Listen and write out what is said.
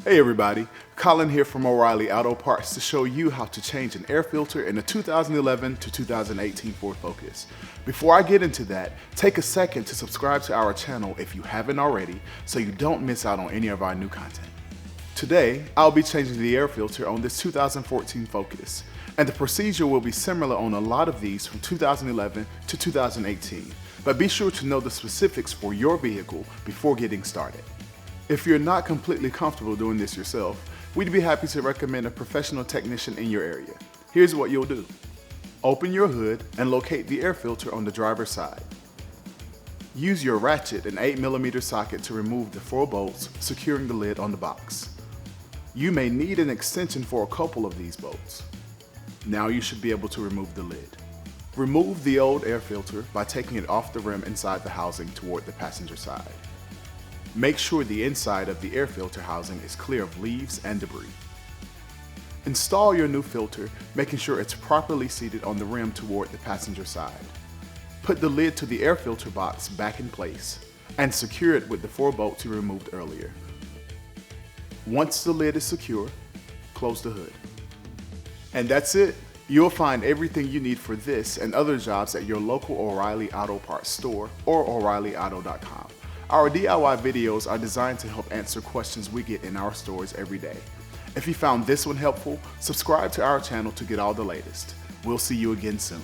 Hey everybody, Colin here from O'Reilly Auto Parts to show you how to change an air filter in a 2011 to 2018 Ford Focus. Before I get into that, take a second to subscribe to our channel if you haven't already so you don't miss out on any of our new content. Today, I'll be changing the air filter on this 2014 Focus, and the procedure will be similar on a lot of these from 2011 to 2018, but be sure to know the specifics for your vehicle before getting started. If you're not completely comfortable doing this yourself, we'd be happy to recommend a professional technician in your area. Here's what you'll do. Open your hood and locate the air filter on the driver's side. Use your ratchet and 8mm socket to remove the 4 bolts securing the lid on the box. You may need an extension for a couple of these bolts. Now you should be able to remove the lid. Remove the old air filter by taking it off the rim inside the housing toward the passenger side. Make sure the inside of the air filter housing is clear of leaves and debris. Install your new filter, making sure it's properly seated on the rim toward the passenger side. Put the lid to the air filter box back in place and secure it with the 4 bolts you removed earlier. Once the lid is secure, close the hood. And that's it. You'll find everything you need for this and other jobs at your local O'Reilly Auto Parts store or O'ReillyAuto.com. Our DIY videos are designed to help answer questions we get in our stores every day. If you found this one helpful, subscribe to our channel to get all the latest. We'll see you again soon.